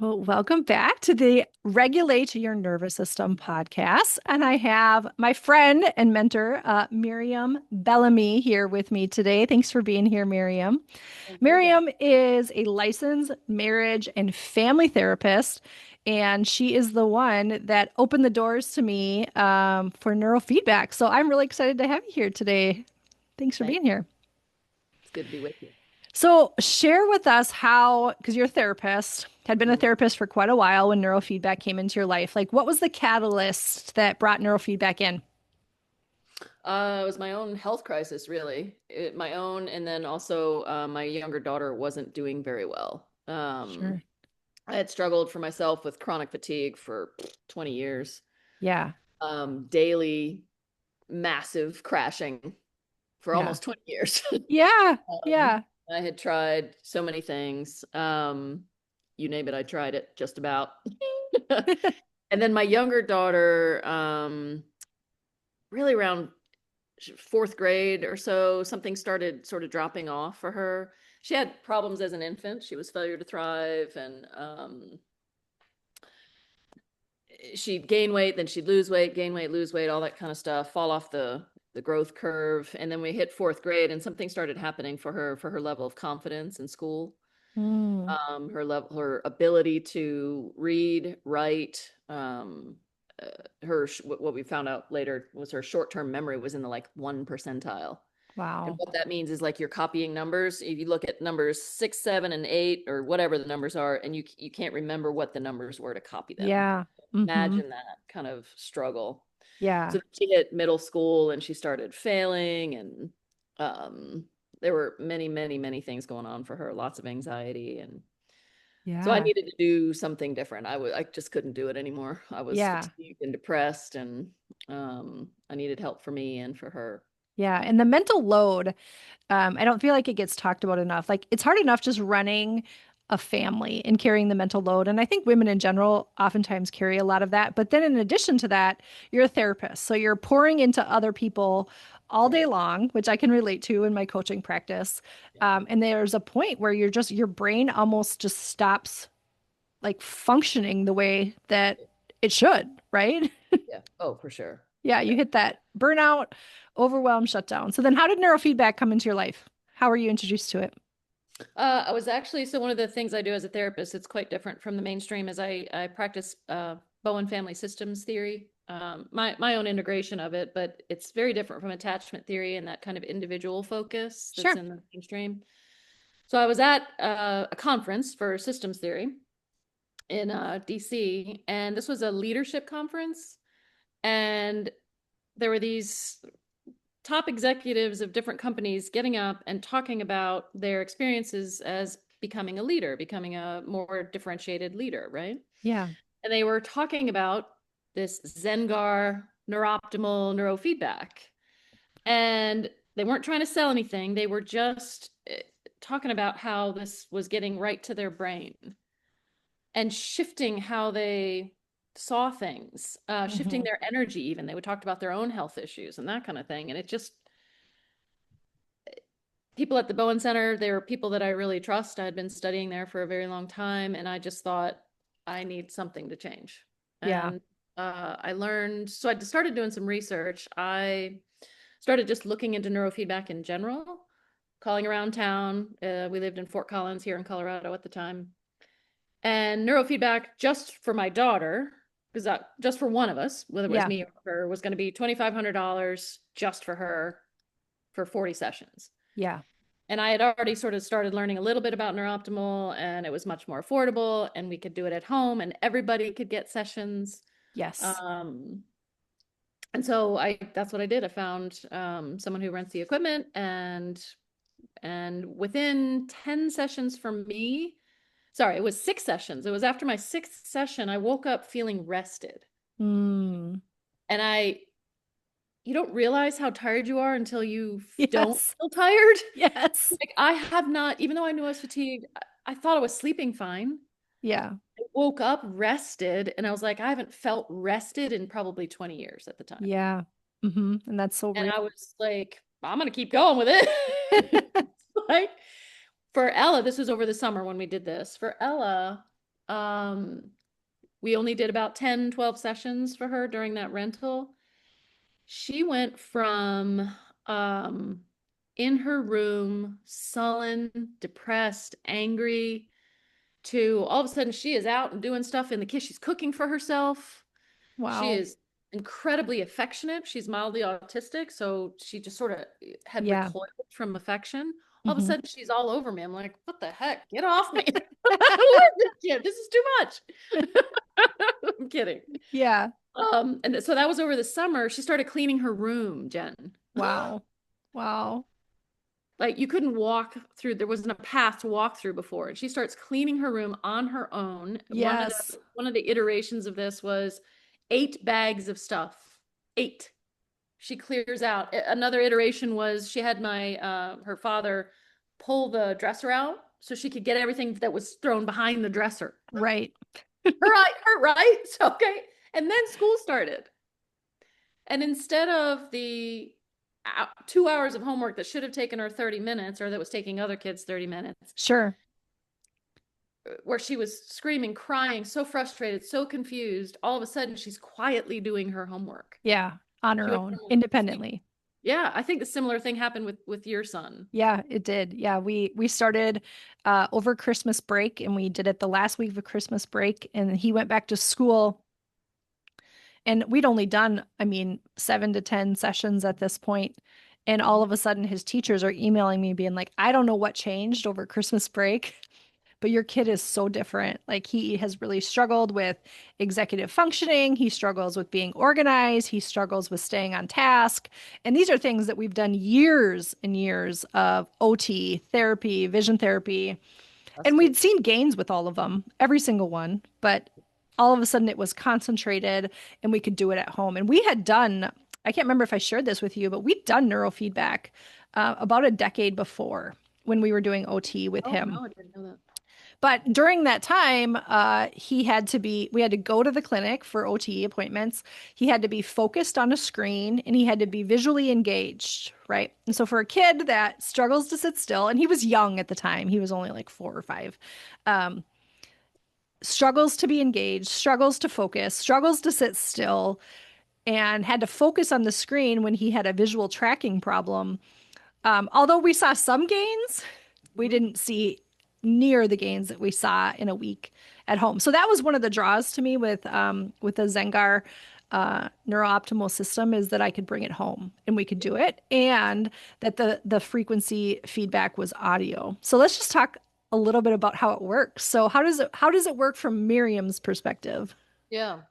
Well, welcome back to the Regulate Your Nervous System podcast. And I have my friend and mentor, Miriam Bellamy, here with me today. Thanks for being here, Miriam. Thank you again. Miriam is a licensed marriage and family therapist, and she is the one that opened the doors to me for neurofeedback. So I'm really excited to have you here today. Thanks for Thank being here. It's good to be with you. So, share with us how, because you're a therapist, had been a Mhm. therapist for quite a while when neurofeedback came into your life. Like, what was the catalyst that brought neurofeedback in? It was my own health crisis, really. My own, and then also my younger daughter wasn't doing very well. Sure. I had struggled for myself with chronic fatigue for 20 years, Yeah. daily massive crashing for Yeah. almost 20 years. Yeah. Um, Yeah. I had tried so many things. You name it, I tried it just about. And then my younger daughter, really around fourth grade or so, something started sort of dropping off for her. She had problems as an infant. She was failure to thrive, and she'd gain weight, then she'd lose weight, gain weight, lose weight, all that kind of stuff, fall off the growth curve. And then we hit fourth grade, and something started happening for her level of confidence in school, Mm. her ability to read, write. What we found out later was her short-term memory was in the like 1 percentile. And Wow. what that means is like you're copying numbers. If you look at numbers 6, 7, and 8, or whatever the numbers are, and you can't remember what the numbers were to copy them. Yeah. Mm-hmm. Imagine that kind of struggle. Yeah. So she hit middle school and she started failing, and um, there were many, many, many things going on for her. Lots of anxiety, and so I Yeah. needed to do something different. I just couldn't do it anymore. I was Yeah. fatigued and depressed, and I needed help for me and for her. Yeah. And the mental load, I don't feel like it gets talked about enough. Like it's hard enough just running a family and carrying the mental load. And I think women in general oftentimes carry a lot of that. But then in addition to that, you're a therapist. So you're pouring into other people all day Right. long, which I can relate to in my coaching practice. Yeah. And there's a point where your brain almost just stops like functioning the way that it should, right? Yeah. Oh, for sure. Yeah, you Yeah. hit that burnout, overwhelm, shutdown. So then how did neurofeedback come into your life? How were you introduced to it? I was actually, so one of the things I do as a therapist, it's quite different from the mainstream, is I practice Bowen family systems theory, my own integration of it, but it's very different from attachment theory and that kind of individual focus that's Sure. in the mainstream. So I was at a conference for systems theory in DC, and this was a leadership conference, and there were these top executives of different companies getting up and talking about their experiences as becoming a leader, becoming a more differentiated leader, right? Yeah. And they were talking about this Zengar neuroptimal neurofeedback. And they weren't trying to sell anything. They were just talking about how this was getting right to their brain and shifting how they saw things, shifting Hmm. their energy even. They would talk about their own health issues and that kind of thing. And it just, people at the Bowen Center, they were people that I really trust. I had been studying there for a very long time, and I just thought I need something to change. Yeah. And I learned, so I started doing some research. I started just looking into neurofeedback in general, calling around town. We lived in Fort Collins here in Colorado at the time. And neurofeedback just for my daughter, because just for one of us, whether it was Yeah. me or her, was going to be $2,500 just for her for 40 sessions. Yeah. And I had already sort of started learning a little bit about Neuroptimal, and it was much more affordable, and we could do it at home, and everybody could get sessions. Yes. Um, and so that's what I did. I found someone who rents the equipment, and within 10 sessions from me, sorry, it was 6 sessions. It was after my sixth session, I woke up feeling rested. Mm. And you don't realize how tired you are until you don't Yes. feel tired. Yes. Like I have not, even though I knew I was fatigued, I thought I was sleeping fine. Yeah. I woke up rested, and I was like, I haven't felt rested in probably 20 years at the time. Yeah. And that's so And real. I was like, I'm gonna keep going with it. Like for Ella, this was over the summer when we did this. For Ella, Um, we only did about 10, 12 sessions for her during that rental. She went from um, in her room, sullen, depressed, angry, to all of a sudden she is out and doing stuff in the kitchen. She's cooking for herself. She Wow. is incredibly affectionate. She's mildly autistic, so she just sort of had Yeah. recoiled from affection. All of a Hmm. sudden, she's all over me. I'm like, what the heck? Get off me. I love this kid. This is too much. I'm kidding. Yeah. And so that was over the summer. She started cleaning her room, Jen. Wow. Wow. Like you couldn't walk through, there wasn't a path to walk through before. And she starts cleaning her room on her own. Yes. One of the iterations of this was 8 bags of stuff. 8. She clears out. Another iteration was she had my her father pull the dresser out so she could get everything that was thrown behind the dresser. Right. Her right? So okay. And then school started. And instead of the 2 hours of homework that should have taken her 30 minutes or that was taking other kids 30 minutes, Sure. where she was screaming, crying, so frustrated, so confused, all of a sudden she's quietly doing her homework. Yeah. On She her went own, from, independently. yeah, I think the similar thing happened with your son. Yeah, it did. Yeah, we started over Christmas break, and we did it the last week of Christmas break, and he went back to school, and we'd only done, I mean, 7 to 10 sessions at this point. And all Mhm. of a sudden his teachers are emailing me being like, I don't know what changed over Christmas break, but your kid is so different. Like he has really struggled with executive functioning. He struggles with being organized. He struggles with staying on task. And these are things that we've done years and years of OT therapy, vision therapy. Us And too. we'd seen gains with all of them, every single one. But all of a sudden it was concentrated and we could do it at home. And we had done, I can't remember if I shared this with you, but we'd done neurofeedback about a decade before when we were doing OT with Oh him. no, I didn't know that. But during that time, we had to go to the clinic for OT appointments. He had to be focused on a screen and he had to be visually engaged, right? And so for a kid that struggles to sit still, and he was young at the time, he was only like 4 or 5, um, struggles to be engaged, struggles to focus, struggles to sit still, and had to focus on the screen when he had a visual tracking problem. Although we saw some gains, we Mhm. didn't see near the gains that we saw in a week at home. So that was one of the draws to me with the Zengar neurooptimal system, is that I could bring it home and we could do it, and that the frequency feedback was audio. So let's just talk a little bit about how it works. So how does it work from Miriam's perspective? Yeah.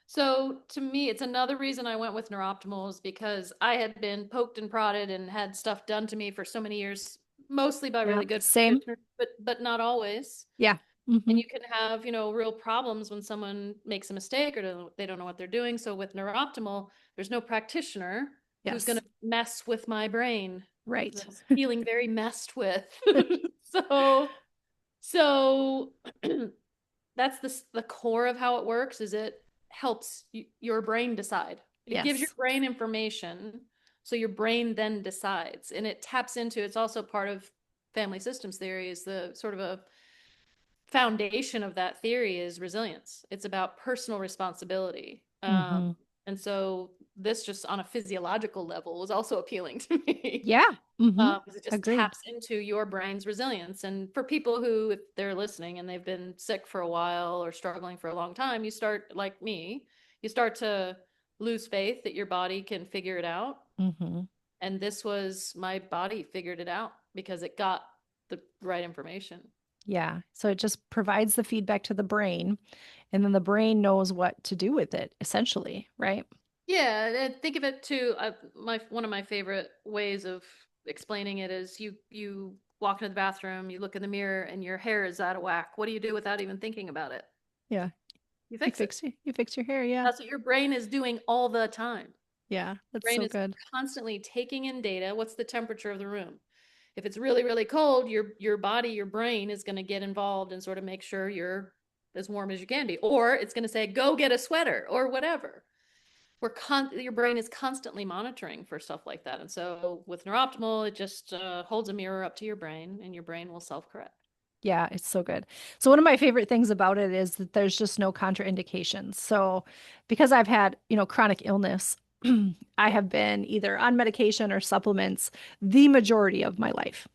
So to me, it's another reason I went with Neuroptimal is because I had been poked and prodded and had stuff done to me for so many years, mostly by Yeah, really good same. practitioners, but not always. Yeah. And Hmm. you can have, real problems when someone makes a mistake or they don't know what they're doing. So with Neuroptimal, there's no practitioner who's going Yes. to mess with my brain Right. that's feeling very messed with. so so that's the core of how it works is it helps your brain decide. It gives your Yes. brain information so your brain then decides, and it taps into, it's also part of family systems theory, is the sort of a foundation of that theory is resilience. It's about personal responsibility. Hmm. And so this just on a physiological level was also appealing to me. Yeah. Hmm. Because it just Agreed. taps into your brain's resilience. And for people who, if they're listening and they've been sick for a while or struggling for a long time, you start, like me, you start to lose faith that your body can figure it out. Hmm. And this was my body figured it out because it got the right information. Yeah. So it just provides the feedback to the brain, and then the brain knows what to do with it, essentially, right? Yeah, think of it too. My one of my favorite ways of explaining it is you walk into the bathroom, you look in the mirror, and your hair is out of whack. What do you do without even thinking about it? Yeah. You You fix it. fix you fix your hair. Yeah. That's what your brain is doing all the time. Yeah. That's Brain so is good. constantly taking in data. What's the temperature of the room? If it's really, really cold, your body, your brain is going to get involved and sort of make sure you're as warm as you can be. Or it's going to say, go get a sweater or whatever. Your brain is constantly monitoring for stuff like that. And so with Neuroptimal, it just holds a mirror up to your brain and your brain will self-correct. Yeah, it's so good. So one of my favorite things about it is that there's just no contraindications. So because I've had, chronic illness, I Yeah. have been either on medication or supplements the majority of my life.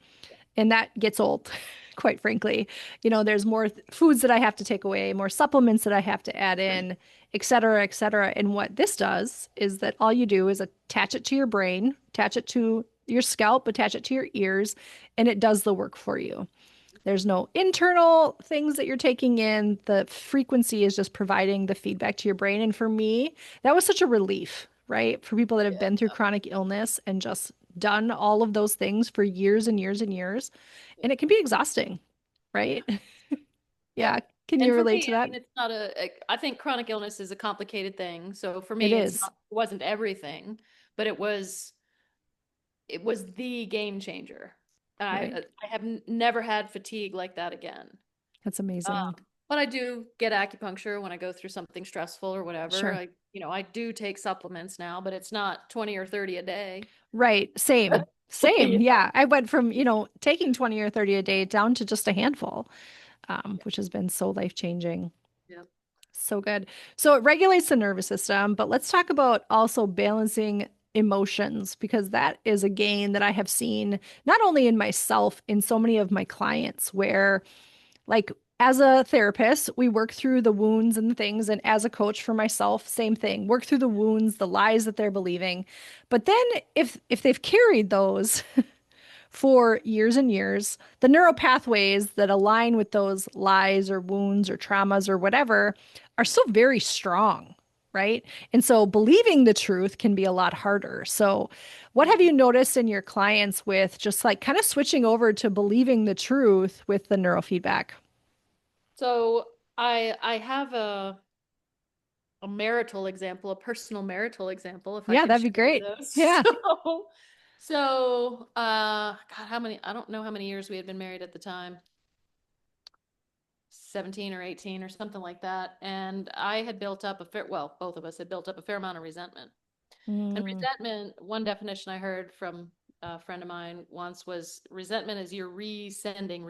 And that gets old, quite frankly. There's more foods that I have to take away, more supplements that I have to add Right. in, et cetera, et cetera. And what this does is that all you do is attach it to your brain, attach it to your scalp, attach it to your ears, and it does the work for you. There's no internal things that you're taking in. The frequency is just providing the feedback to your brain. And for me, that was such a relief, right? For people that have Yeah. been through chronic illness and just done all of those things for years and years and years. Yeah. And it can be exhausting, Yeah. right? Yeah. Yeah. Can And you for relate me, to I that? mean, it's not I think chronic illness is a complicated thing. So for It me, is, it wasn't everything, but it was the game changer. right? I have never had fatigue like that again. That's amazing. But I do get acupuncture when I go through something stressful or whatever. Sure. I do take supplements now, but it's not 20 or 30 a day. Right. Same. Same. You Yeah. I went from, know? taking 20 or 30 a day down to just a handful, Yeah. which has been so life-changing. Yeah. So good. So it regulates the nervous system, but let's talk about also balancing emotions because that is a gain that I have seen not only in myself, in so many of my clients, where, like, as a therapist, we work through the wounds and the things, and as a coach for myself, same thing, work through the wounds, the lies that they're believing. But then if they've carried those for years and years, the neural pathways that align with those lies or wounds or traumas or whatever are still very strong, right? And so believing the truth can be a lot harder. So, what have Mhm. you noticed in your clients with just like kind of switching over to believing the truth with the neurofeedback? So I have a marital example, a personal marital example, if I Yeah, could that'd be share one of great. those. Yeah. God, I don't know how many years we had been married at the time, 17 or 18 or something like that. And I had built up well, both of us had built up a fair amount of resentment. And Mm, resentment, one definition I heard from a friend of mine once was resentment is you're resending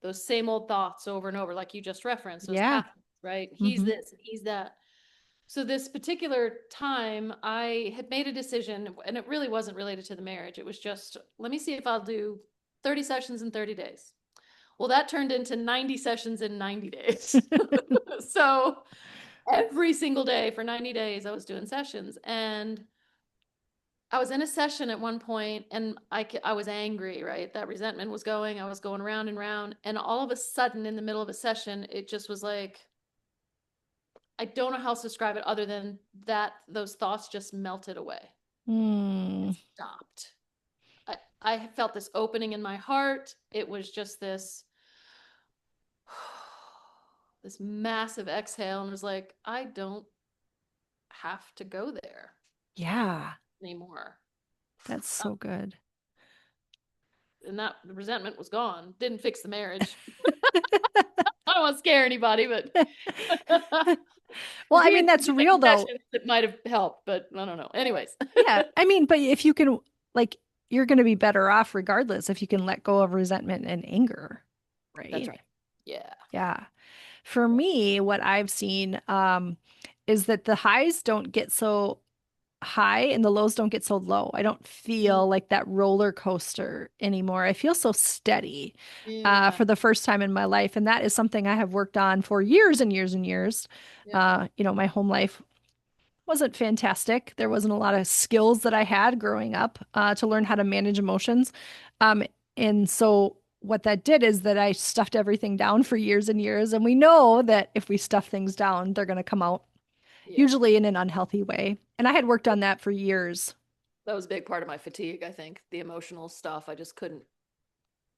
those same old thoughts over and over, like you just referenced, those yeah. pathways, right? He's Hmm. this and he's that. So this particular time, I had made a decision, and it really wasn't related to the marriage. It was just, let me see if I'll do 30 sessions in 30 days. Well, that turned into 90 sessions in 90 days. So every single day for 90 days, I was doing sessions. And I was in a session at one point and I was angry, right? That resentment was going, I was going round and round. And all of a sudden, in the middle of a session, it just was like, I don't know how else to describe it other than that those thoughts just melted away. It Mm, stopped. I felt this opening in my heart. It was just this massive exhale, and it was like, I don't have to go there yeah. anymore. That's Uh, so good. and that the resentment was gone. Didn't fix the marriage. I don't want to scare anybody, but Well, if I we mean, had that's been doing real though. sessions, it might have helped, but I don't know. Anyways, Yeah. I mean, but if you can, like, you're going to be better off regardless if you can let go of resentment and anger, that's right? right. Yeah. Yeah. For Yeah. me, what I've seen is that the highs don't get so high and the lows don't get so low. I don't Mm, feel like that roller coaster anymore. I feel so steady yeah. for the first time in my life. And that is something I have worked on for years and years and years. Yeah. My home life wasn't fantastic. There wasn't a lot of skills that I had growing up to learn how to manage emotions. Um, and so what that did is that I stuffed everything down for years and years. And we know that if we stuff things down, they're going to come out Yeah. usually in an unhealthy way. And I had worked on that for years. That was a big part of my fatigue, I think. The emotional stuff I just couldn't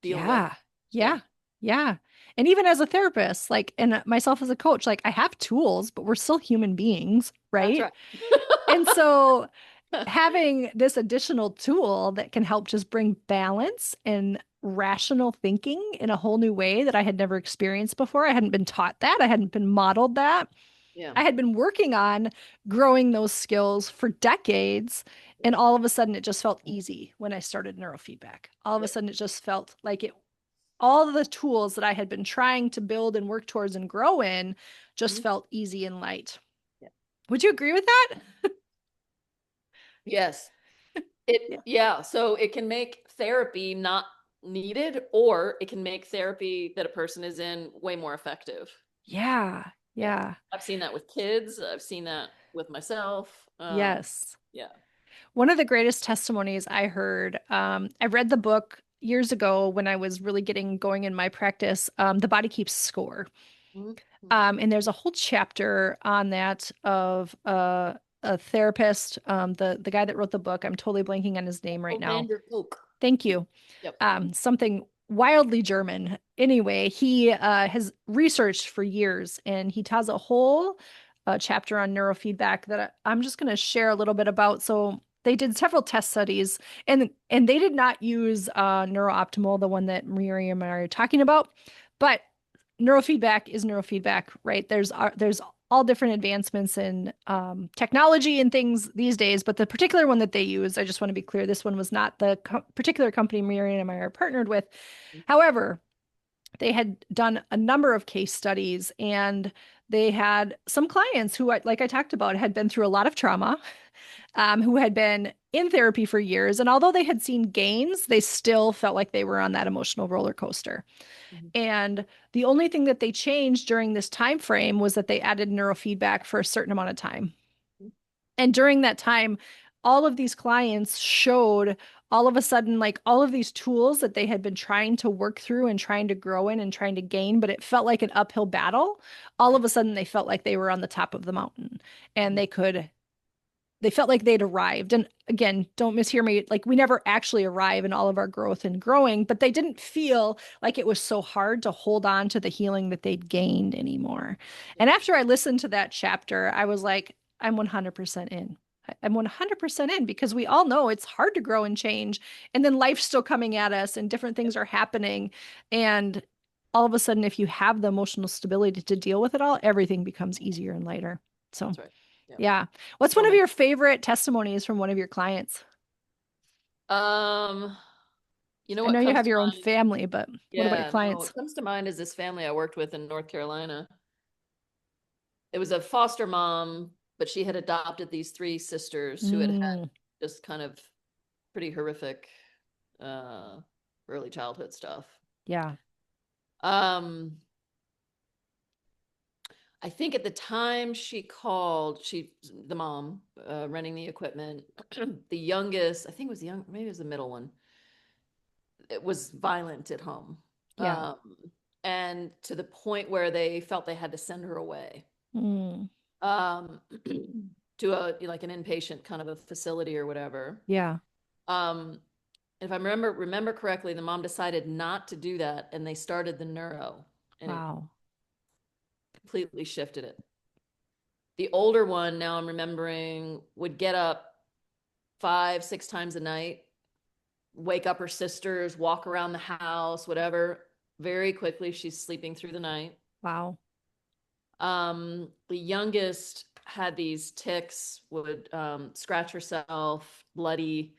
deal with. Yeah. Yeah. Yeah. Yeah. And even as a therapist, like, and myself as a coach, like, I have tools, but we're still human beings, That's right? right. And so having this additional tool that can help just bring balance and rational thinking in a whole new way that I had never experienced before. I hadn't been taught that. I hadn't been modeled that. Yeah. I had been working on growing those skills for decades. And all of a sudden, it just felt easy when I started neurofeedback. All of a Yep. sudden, it just felt like all of the tools that I had been trying to build and work towards and grow in just Mhm. felt easy and light. Yeah. Would you agree with that? Yes. Yeah. Yeah. So it can make therapy not needed, or it can make therapy that a person is in way more effective. Yeah. Yeah. Yeah. I've seen that with kids. I've seen that with myself. Yes. Yeah. One of the greatest testimonies I heard, I read the book years ago when I was really getting going in my practice, The Body Keeps Score. Mhm. And there's a whole chapter on that of a therapist, the guy that wrote the book. I'm totally blanking on his name right Oh, now. Vander Kolk. Thank you. Yep. Something wildly German. Anyway, he has researched for years, and he has a whole chapter on neurofeedback that I'm just going to share a little bit about. So they did several test studies, and they did not use neurooptimal, the one that Miriam and I are talking about, but neurofeedback is neurofeedback, right? There's all different advancements in technology and things these days, but the particular one that they use, I just want to be clear, this one was not the particular company Miriam and I are partnered with. However, they had done a number of case studies, and they had some clients who, like I talked about, had been through a lot of trauma, who had been in therapy for years. And although they had seen gains, they still felt like they were on that emotional roller coaster. Mhm. And the only thing that they changed during this time frame was that they added neurofeedback for a certain amount of time. And during that time, all of these clients showed all of a sudden, like all of these tools that they had been trying to work through and trying to grow in and trying to gain, but it felt like an uphill battle. All Mhm. of a sudden, they felt like they were on the top of the mountain, and Mhm. they felt like they'd arrived. And again, don't mishear me. Like, we never actually arrive in all of our growth and growing, but they didn't feel like it was so hard to hold on to the healing that they'd gained anymore. And after I listened to that chapter, I was like, I'm 100% in. I'm 100% in, because we all know it's hard to grow and change. And then life's still coming at us and different things are happening. And all of a sudden, if you have the emotional stability to deal with it all, everything becomes easier and lighter. So, That's right. Yep. yeah. What's one So of many. your favorite testimonies from one of your clients? Um, you know I know what you comes have to your own mind? family, but what about your Yeah, no, clients? what comes to mind is this family I worked with in North Carolina. It was a foster mom, but she had adopted these three sisters who had had Mm, just kind of pretty horrific uh early childhood stuff. yeah. Um, I think at the time she called, the mom, running the equipment, the youngest, I think it was the young, maybe it was the middle one, it was violent at home. Yeah. Um, and to the point where they felt they had to send her away, Mm, um, to a like an inpatient kind of a facility or whatever. yeah. Um, if I remember correctly, the mom decided not to do that, and they started the neuro, and it Wow. completely shifted it. The older one, now I'm remembering, would get up 5, 6 times a night, wake up her sisters, walk around the house, whatever. Very quickly, she's sleeping through the night. Wow. The youngest had these tics, would scratch herself, bloody,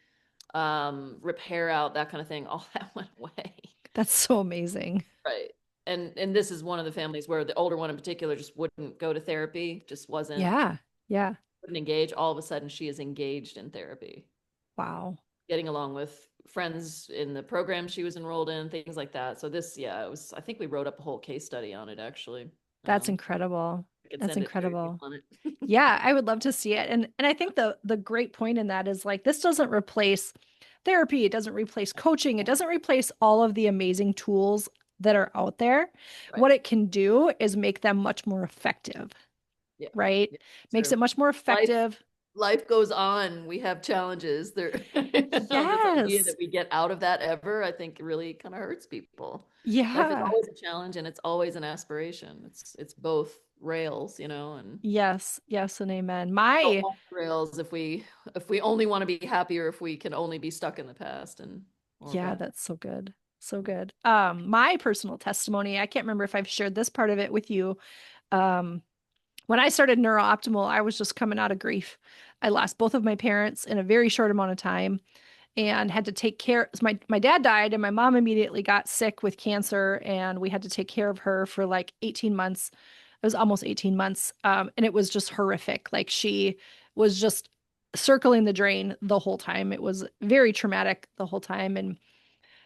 repair out, that kind of thing. All that went away. That's so amazing. Right. And this is one of the families where the older one in particular just wouldn't go to therapy, just Yeah. Yeah. wouldn't engage. All of a sudden, she is engaged in therapy, Wow. getting along with friends in the program she was enrolled in, things like that. So this, yeah, it was. I think we wrote up a whole case study on it actually. That's Um, incredible. I could That's send it to you if you incredible. want it. Yeah, I would love to see it. And I think the great point in that is, like, this doesn't replace therapy, it doesn't replace coaching, it doesn't replace all of the amazing tools that are out there. Right. What it can do is make them much more effective, Yeah. right? Yeah. Makes True. it much more Life effective. life goes on. We have challenges. There, this idea Yes. that we get out of that ever, I think, really kind of hurts people. Life is Yeah. always a challenge, and it's always an aspiration. It's both rails, and Yes. Yes, and amen. don't My want the rails if we only want to be happy, or if we can only be stuck in the past and or Yeah, bad. that's so good. So good. My personal testimony, I can't remember if I've shared this part of it with you. Um, when I started Neurooptimal, I was just coming out of grief. I lost both of my parents in a very short amount of time and had to take care. My dad died, and my mom immediately got sick with cancer, and we had to take care of her for like 18 months. It was almost 18 months. And it was just horrific. Like she was just circling the drain the whole time. It was very traumatic the whole time. And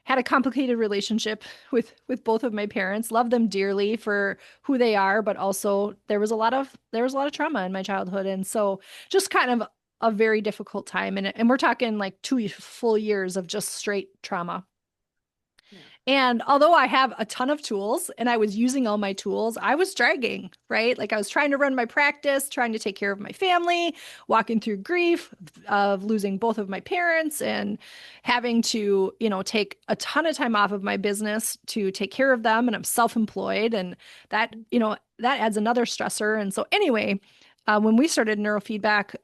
had a complicated relationship with both of my parents. Love them dearly for who they are, but also there was a lot of trauma in my childhood, and so just kind of a very difficult time. And we're talking like 2 full years of just straight trauma. Yeah. And although I have a ton of tools and I was using all my tools, I was dragging, right? Like I was trying to run my practice, trying to take care of my family, walking through grief of losing both of my parents and having to, take a ton of time off of my business to take care of them. And I'm self-employed, and that adds another stressor. And so anyway, when we started neurofeedback,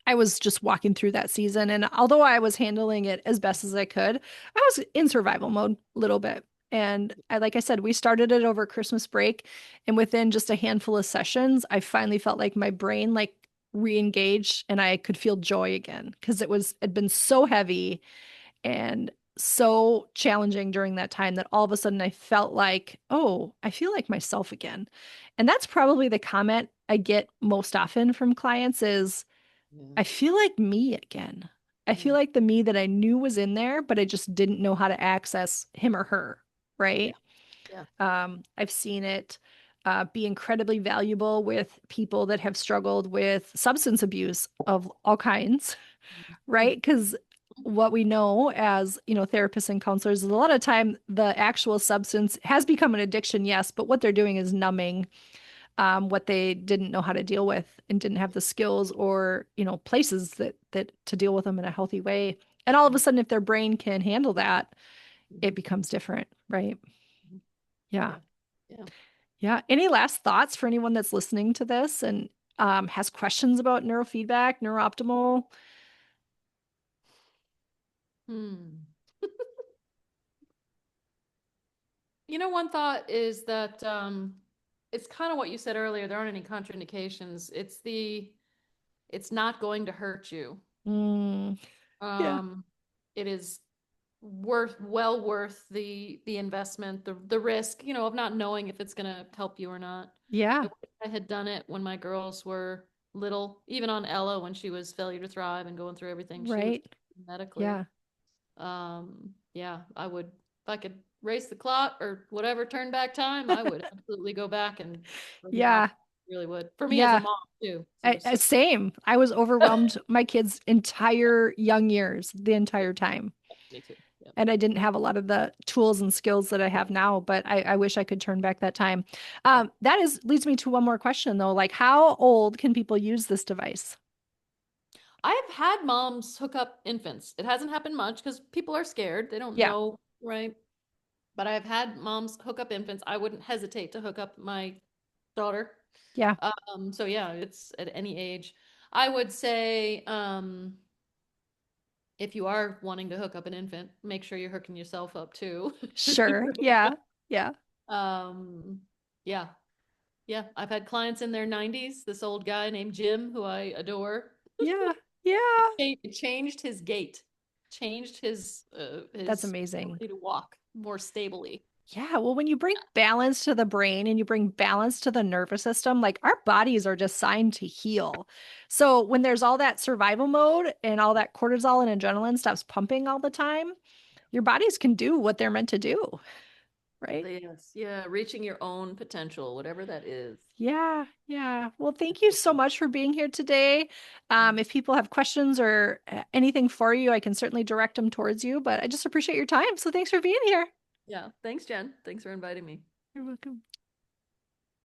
I was just walking through that season. And although I was handling it as best as I could, I was in survival mode a little bit. And like I said, we started it over Christmas break. And within just a handful of sessions, I finally felt like my brain like re-engaged and I could feel joy again because it'd been so heavy and so challenging during that time that all of a sudden I felt like, oh, I feel like myself again. And that's probably the comment I get most often from clients is, Yeah. I feel like me again. I feel Yeah. like the me that I knew was in there, but I just didn't know how to access him or her, Yeah. right? Yeah. I've seen it be incredibly valuable with people that have struggled with substance abuse of all kinds, right? Because what we know as, therapists and counselors is a lot of time the actual substance has become an addiction, yes, but what they're doing is numbing what they didn't know how to deal with and didn't have the skills or places that to deal with them in a healthy way. And all of a sudden, if their brain can handle that, it becomes different, right? Yeah. Yeah. Yeah. Yeah. Any last thoughts for anyone that's listening to this and has questions about neurofeedback, neurooptimal? Hmm. One thought is that it's kind of what you said earlier. There aren't any contraindications. It's not going to hurt you. Mm, yeah. Um, it is well worth the investment, the risk, of not knowing if it's going to help you or not. I Yeah. wish I had done it when my girls were little, even on Ella when she was failure to thrive and going through everything she was Right. medically. Yeah. Yeah, I would, if I could race the clock or whatever, turn back time, I would absolutely go back and for the Yeah. opposite, really would. For me as a Yeah. mom too. So it was so Same. I was overwhelmed my kids' entire young years, the entire time. me too. Yeah. And I didn't have a lot of the tools and skills that I have now, but I wish I could turn back that time. That leads me to one more question though. Like, how old can people use this device? I have had moms hook up infants. It hasn't happened much because people are scared. They don't Yeah. know, right? But I've had moms hook up infants. I wouldn't hesitate to hook up my daughter. Yeah. So yeah, it's at any age. I would say, if you are wanting to hook up an infant, make sure you're hooking yourself up too. Sure. Yeah. Yeah. Um, yeah, yeah. I've had clients in their 90s. This old guy named Jim, who I adore, Yeah. Yeah. it changed his gait, changed That's his amazing. ability to walk more stably. Yeah, well, when you bring balance to the brain and you bring balance to the nervous system, like our bodies are designed to heal. So when there's all that survival mode and all that cortisol and adrenaline stops pumping all the time, your bodies can do what they're meant to do, right? Yes, yeah, reaching your own potential, whatever that is. Yeah, yeah. Well, thank you so much for being here today. If people have questions or anything for you, I can certainly direct them towards you, but I just appreciate your time. So thanks for being here. Yeah, thanks, Jen. Thanks for inviting me. You're welcome.